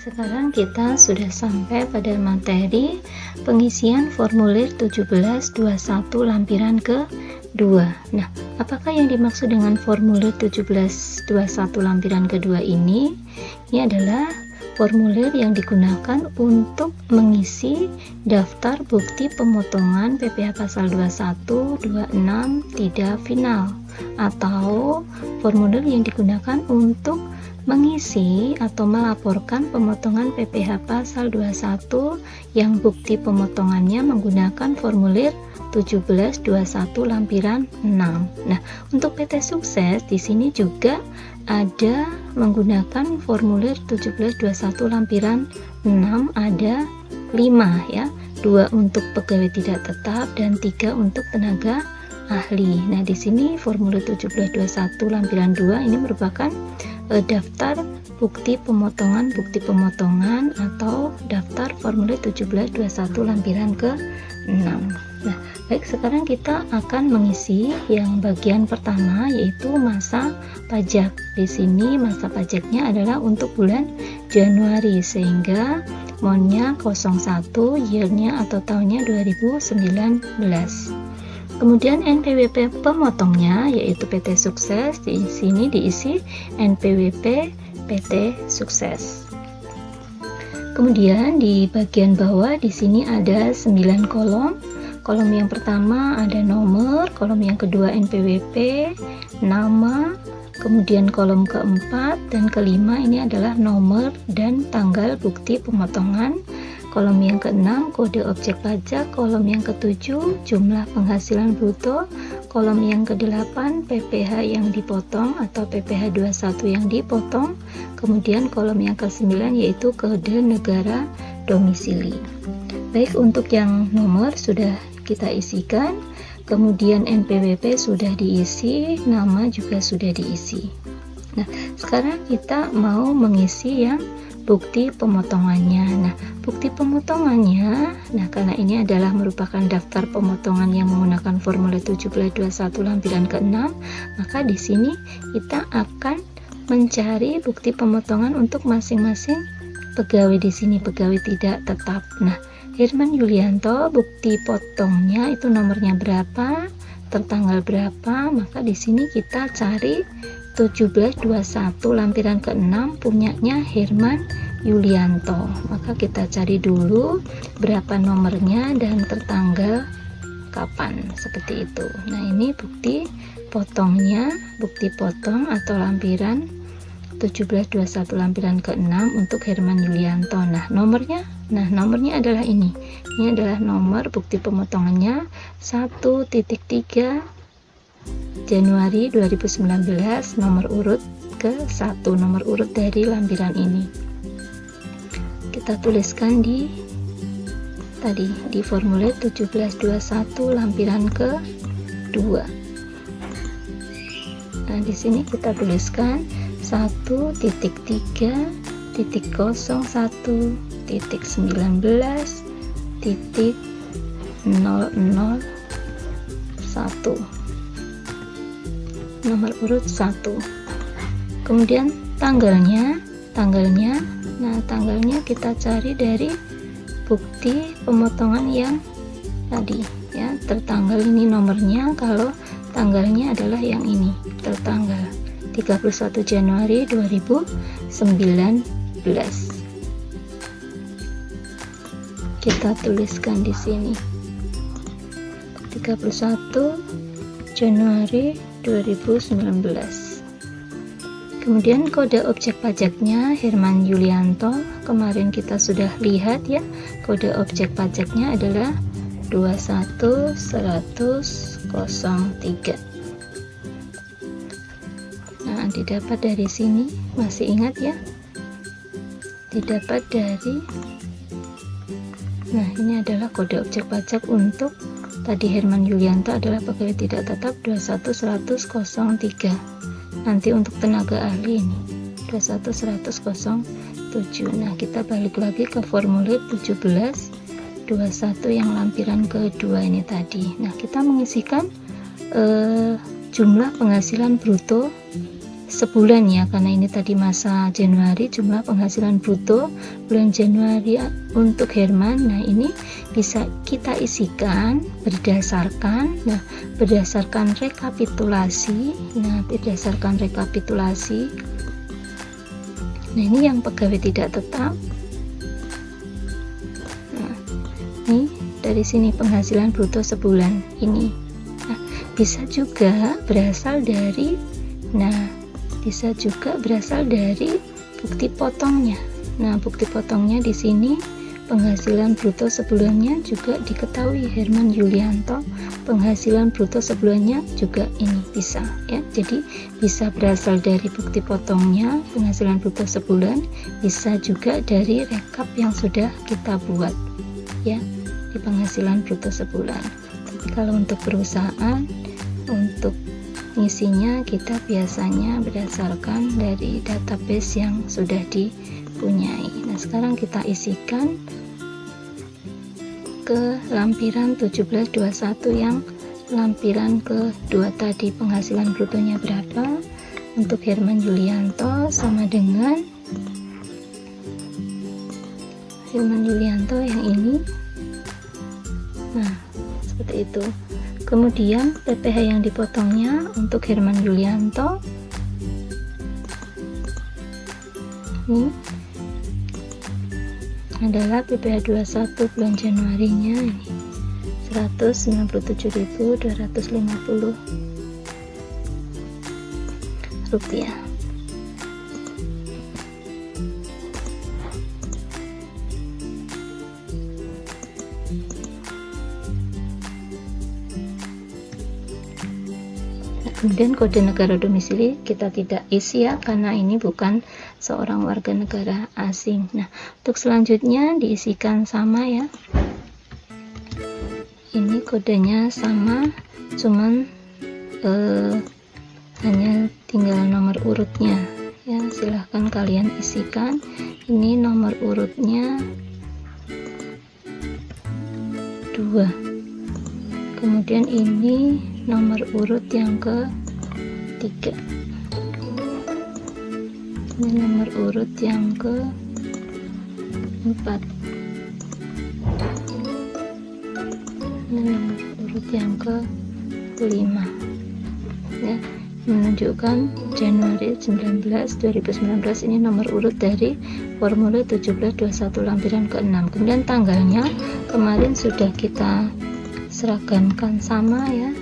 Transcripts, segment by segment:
Sekarang kita sudah sampai pada materi pengisian formulir 1721 lampiran kedua. Nah, apakah yang dimaksud dengan formulir 1721 lampiran kedua ini? Ini adalah formulir yang digunakan untuk mengisi daftar bukti pemotongan PPh pasal 21, 26 tidak final, atau formulir yang digunakan untuk mengisi atau melaporkan pemotongan PPh pasal 21 yang bukti pemotongannya menggunakan formulir 1721 lampiran 6. Nah, untuk PT Sukses di sini juga ada menggunakan formulir 1721 lampiran 6, ada 5 ya. 2 untuk pegawai tidak tetap dan 3 untuk tenaga ahli. Nah, di sini formulir 1721 lampiran 2 ini merupakan daftar bukti pemotongan atau daftar formulir 1721 lampiran ke-6. Nah, baik, sekarang kita akan mengisi yang bagian pertama, yaitu masa pajak. Di sini masa pajaknya adalah untuk bulan Januari, sehingga monnya 01, yearnya atau tahunnya 2019. Kemudian NPWP pemotongnya yaitu PT Sukses, di sini diisi NPWP PT Sukses. Kemudian di bagian bawah di sini ada 9 kolom. Kolom yang pertama ada nomor, kolom yang kedua NPWP, nama, kemudian kolom keempat dan kelima ini adalah nomor dan tanggal bukti pemotongan. Kolom yang ke-6 kode objek pajak, kolom yang ke-7 jumlah penghasilan bruto, kolom yang ke-8 PPh yang dipotong atau PPh 21 yang dipotong, kemudian kolom yang ke-9 yaitu kode negara domisili. Baik, untuk yang nomor sudah kita isikan, kemudian NPWP sudah diisi, nama juga sudah diisi. Nah, sekarang kita mau mengisi yang bukti pemotongannya. Nah, bukti pemotongannya, karena ini adalah merupakan daftar pemotongan yang menggunakan formulir 1721 lampiran ke-6, maka di sini kita akan mencari bukti pemotongan untuk masing-masing pegawai di sini, pegawai tidak tetap. Nah, Herman Yulianto, bukti potongnya itu nomornya berapa, tertanggal berapa, maka di sini kita cari 1721 lampiran ke-6 punyanya Herman Yulianto. Maka kita cari dulu berapa nomornya dan tertanggal kapan, seperti itu. Nah, ini bukti potongnya, bukti potong atau lampiran 1721 lampiran ke-6 untuk Herman Yulianto. Nah, nomornya adalah ini. Ini adalah nomor bukti pemotongannya 1.3 Januari 2019, nomor urut ke-1, nomor urut dari lampiran ini. Kita tuliskan di formulir 1721 lampiran ke-2. Nah, di sini kita tuliskan 1.3.001.001 nomor urut 1. Kemudian tanggalnya kita cari dari bukti pemotongan yang tadi ya, tertanggal ini nomornya, kalau tanggalnya adalah yang ini, tertanggal 31 Januari 2019. Kita tuliskan di sini 31 Januari 2019. Kemudian kode objek pajaknya Herman Yulianto, kemarin kita sudah lihat ya, kode objek pajaknya adalah 21103. Nah, didapat dari sini, masih ingat ya, didapat dari, nah ini adalah kode objek pajak untuk tadi Herman Yulianto adalah pegawai tidak tetap 21103. Nanti untuk tenaga ahli ini 21107. Nah, kita balik lagi ke formulir 1721 yang lampiran kedua ini tadi. Nah, kita mengisikan jumlah penghasilan bruto sebulan ya, karena ini tadi masa Januari, jumlah penghasilan bruto bulan Januari untuk Herman. Nah, ini bisa kita isikan berdasarkan rekapitulasi. Nah, ini yang pegawai tidak tetap. Nah, ini dari sini penghasilan bruto sebulan ini. Nah, bisa juga berasal dari bukti potongnya. Nah, bukti potongnya di sini penghasilan bruto sebulannya juga diketahui Herman Yulianto, penghasilan bruto sebulannya juga ini bisa ya. Jadi bisa berasal dari bukti potongnya penghasilan bruto sebulan, bisa juga dari rekap yang sudah kita buat ya di penghasilan bruto sebulan. Tapi kalau untuk perusahaan, untuk isinya kita biasanya berdasarkan dari database yang sudah dipunyai. Nah, sekarang kita isikan ke lampiran 1721 yang lampiran kedua tadi, penghasilan brutonya berapa untuk Herman Yulianto sama dengan Herman Yulianto yang ini. Nah, seperti itu. Kemudian PPh yang dipotongnya untuk Herman Yulianto ini adalah PPh 21 bulan Januarinya ini 197.250 rupiah. Kemudian kode negara domisili kita tidak isi ya, karena ini bukan seorang warga negara asing. Nah, untuk selanjutnya diisikan sama ya. Ini kodenya sama, cuman hanya tinggal nomor urutnya ya. Silahkan kalian isikan. Ini nomor urutnya 2. Kemudian ini nomor urut yang ke-3, ini nomor urut yang ke-4, ini nomor urut yang ke-5 ya, menunjukkan Januari 2019 ini nomor urut dari formulir 1721 lampiran ke-6. Kemudian tanggalnya kemarin sudah kita seragamkan sama ya.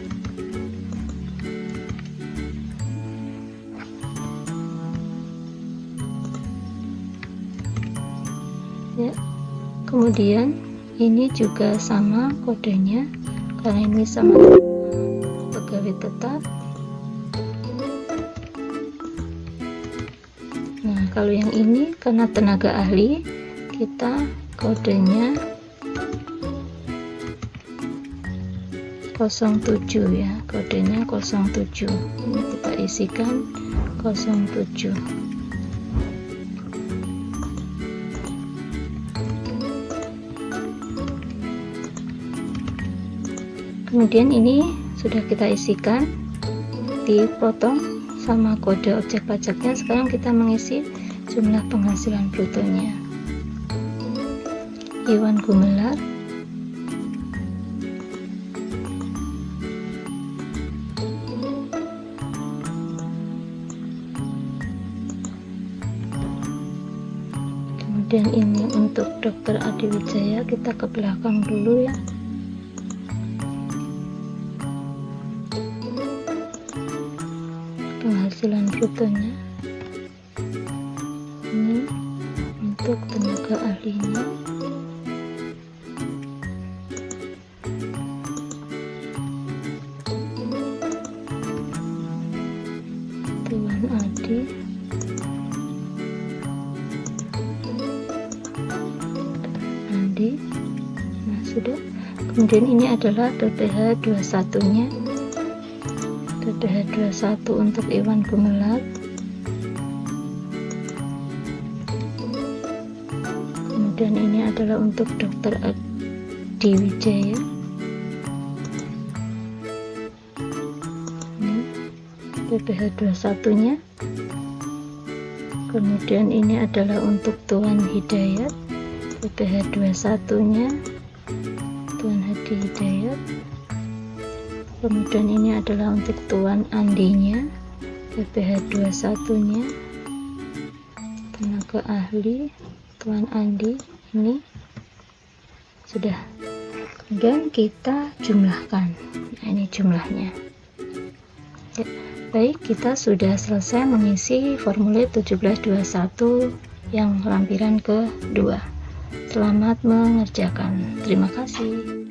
Ya, kemudian ini juga sama kodenya karena ini sama pegawai tetap. Nah, kalau yang ini karena tenaga ahli, kita kodenya 07 ya, kodenya 07. Ini kita isikan 07. Kemudian ini sudah kita isikan, dipotong sama kode objek pajaknya. Sekarang kita mengisi jumlah penghasilan brutonya. Iwan Gumelar, kemudian ini untuk Dr. Adi Wijaya, kita ke belakang dulu ya. Penghasilan brutonya ini untuk tenaga ahlinya, Tuan Adi, Andi. Nah, sudah. Kemudian ini adalah PPh 21 nya, PPh 21 untuk Iwan Gumelar. Kemudian ini adalah untuk Dr. Adi Wijaya. Ini PPh 21 nya. Kemudian ini adalah untuk Tuan Hidayat, PPH 21 nya Tuan Hadi Hidayat. Kemudian ini adalah untuk Tuan Andinya, PPH 21 nya tenaga ahli Tuan Andi. Ini sudah. Kemudian kita jumlahkan. Nah, ini jumlahnya ya. Baik, kita sudah selesai mengisi formulir 1721 yang lampiran kedua. Selamat mengerjakan. Terima kasih.